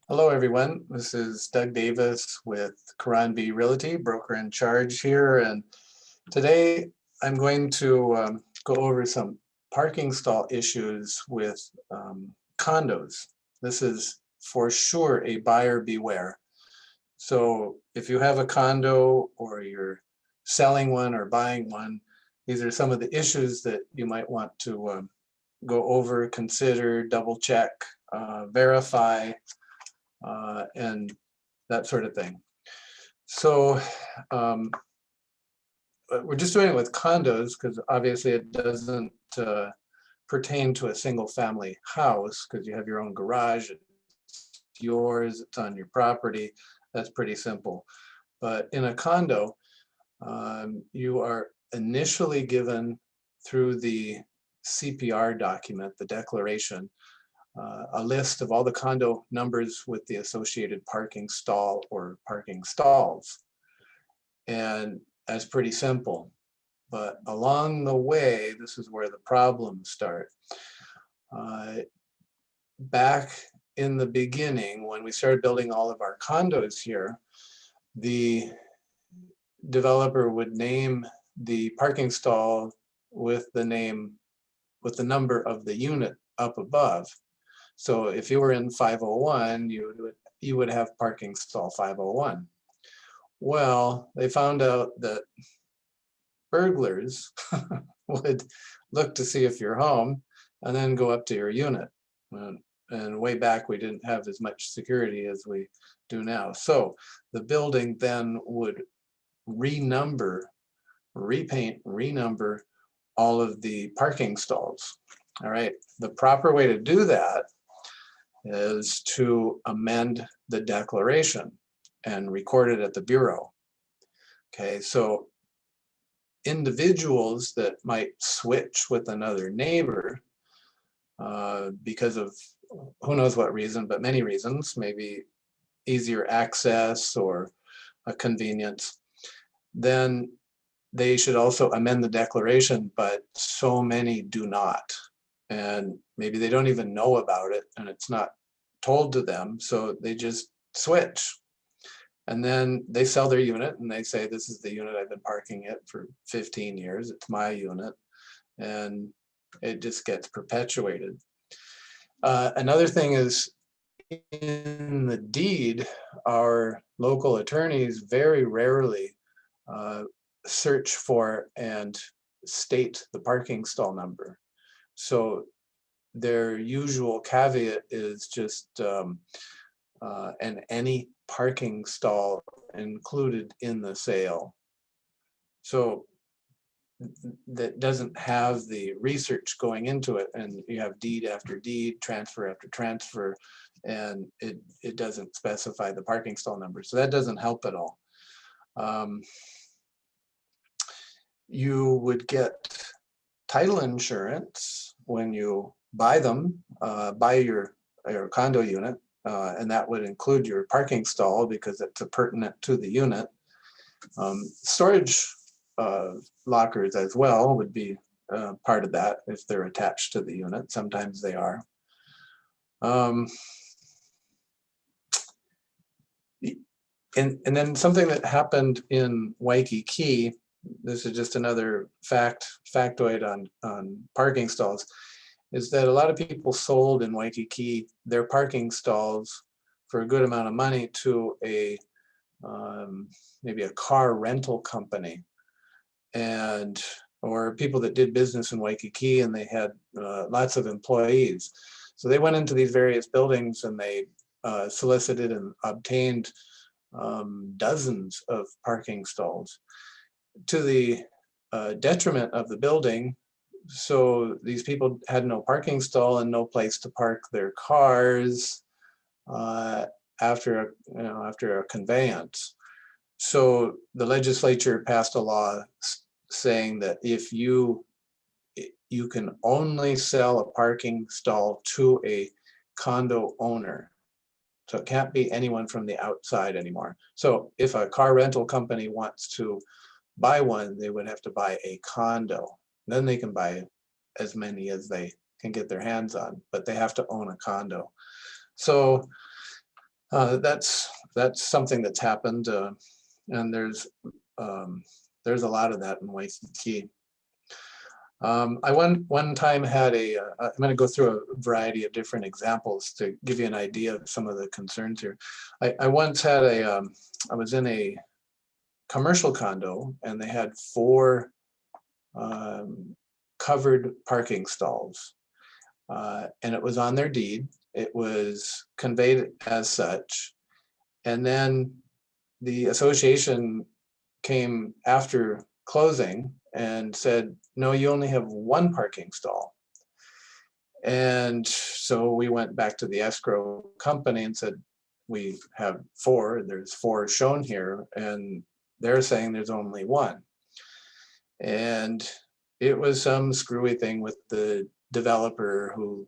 Hello, everyone. This is Doug Davis with Quran B Realty, broker in charge here. And today I'm going to go over some parking stall issues with condos. This is for sure a buyer beware. So if you have a condo or you're selling one or buying one, these are some of the issues that you might want to go over, consider, double check, verify, and that sort of thing. So we're just doing it with condos because obviously it doesn't pertain to a single family house because you have your own garage, it's yours, it's on your property. That's pretty simple. But in a condo, you are initially given through the CPR document, the declaration, a list of all the condo numbers with the associated parking stall or parking stalls. And that's pretty simple. But along the way, this is where the problems start. Back in the beginning, when we started building all of our condos here, the developer would name the parking stall with the number of the unit up above. So if you were in 501, you would have parking stall 501. Well, they found out that burglars would look to see if you're home and then go up to your unit. And way back, we didn't have as much security as we do now. So the building then would renumber, repaint, renumber all of the parking stalls. All right, the proper way to do that is to amend the declaration and record it at the bureau. Okay, so individuals that might switch with another neighbor because of who knows what reason, but many reasons, maybe easier access or a convenience, then they should also amend the declaration, but so many do not. And maybe they don't even know about it and it's not told to them, so they just switch. And then they sell their unit and they say, this is the unit I've been parking it for 15 years, it's my unit, and it just gets perpetuated. Another thing is, in the deed, our local attorneys very rarely search for and state the parking stall number. So their usual caveat is just any parking stall included in the sale. So that doesn't have the research going into it, and you have deed after deed, transfer after transfer, and it doesn't specify the parking stall number. So that doesn't help at all. You would get title insurance when you buy them, buy your condo unit, and that would include your parking stall because it's pertinent to the unit. Storage lockers as well would be part of that if they're attached to the unit. Sometimes they are. And then something that happened in Waikiki, this is just another factoid on parking stalls, is that a lot of people sold in Waikiki their parking stalls for a good amount of money to maybe a car rental company, or people that did business in Waikiki and they had lots of employees. So they went into these various buildings and they solicited and obtained dozens of parking stalls to the detriment of the building. So these people had no parking stall and no place to park their cars after a conveyance. So the legislature passed a law saying that if you can only sell a parking stall to a condo owner. So it can't be anyone from the outside anymore. So if a car rental company wants to buy one, they would have to buy a condo. Then they can buy as many as they can get their hands on, but they have to own a condo. So That's something that's happened, and there's a lot of that in Waikiki. I one time had I'm going to go through a variety of different examples to give you an idea of some of the concerns here. I once had I was in a commercial condo, and they had 4 covered parking stalls, and it was on their deed. It was conveyed as such, and then the association came after closing and said, no, you only have 1 parking stall. And so we went back to the escrow company and said, we have 4, there's 4 shown here, and they're saying there's only 1. And it was some screwy thing with the developer who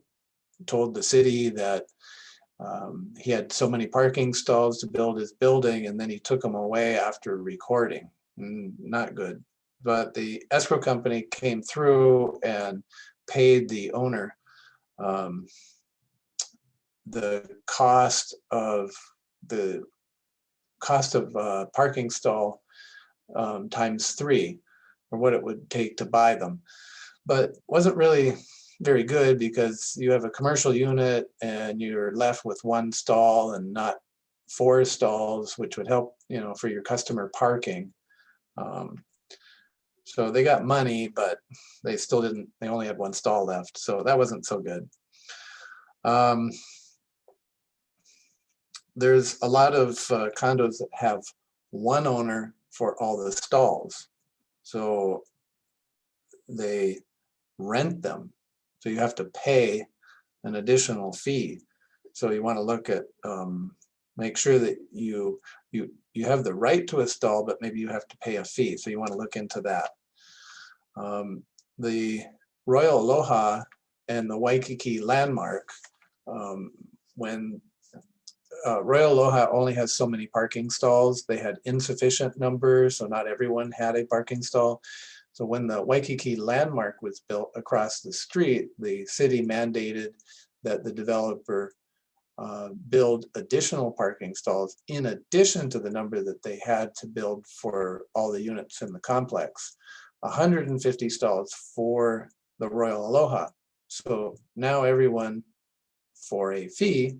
told the city that he had so many parking stalls to build his building, and then he took them away after recording. Not good. But the escrow company came through and paid the owner the cost of parking stall times 3, or what it would take to buy them. But wasn't really very good, because you have a commercial unit and you're left with 1 stall and not 4 stalls, which would help, for your customer parking. So they got money, but they still didn't, they only had 1 stall left. So that wasn't so good. There's a lot of condos that have 1 owner for all the stalls. So they rent them. So you have to pay an additional fee. So you want to look at, make sure that you have the right to a stall, but maybe you have to pay a fee. So you want to look into that. The Royal Aloha and the Waikiki Landmark, when Royal Aloha only has so many parking stalls, they had insufficient numbers, so not everyone had a parking stall. So when the Waikiki Landmark was built across the street, the city mandated that the developer build additional parking stalls in addition to the number that they had to build for all the units in the complex. 150 stalls for the Royal Aloha. So now everyone, for a fee,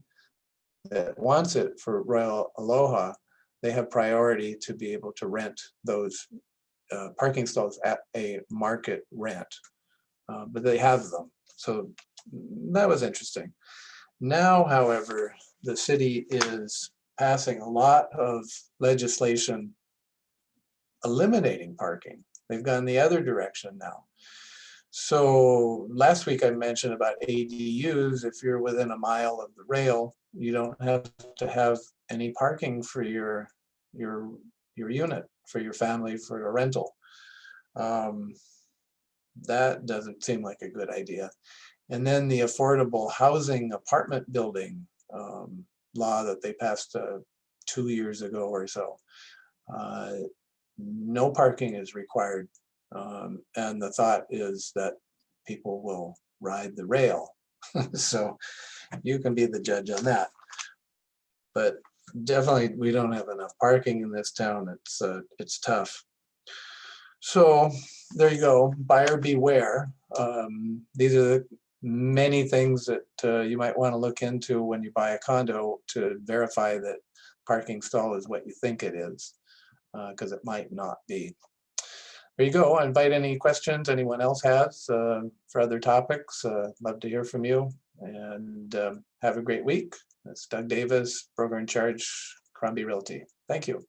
that wants it for Royal Aloha, they have priority to be able to rent those parking stalls at a market rent, but they have them. So that was interesting. Now, however, the city is passing a lot of legislation eliminating parking. They've gone the other direction now. So last week I mentioned about ADUs. If you're within a mile of the rail, you don't have to have any parking for your unit, for your family, for a rental. That doesn't seem like a good idea. And then the affordable housing apartment building law that they passed 2 years ago or so. No parking is required. And the thought is that people will ride the rail. So you can be the judge on that. But definitely we don't have enough parking in this town. It's tough. So there you go, buyer beware. These are the many things that you might want to look into when you buy a condo to verify that parking stall is what you think it is, because it might not be. There you go. I invite any questions anyone else has for other topics. Love to hear from you, and have a great week. It's Doug Davis, broker in charge, Crombie Realty. Thank you.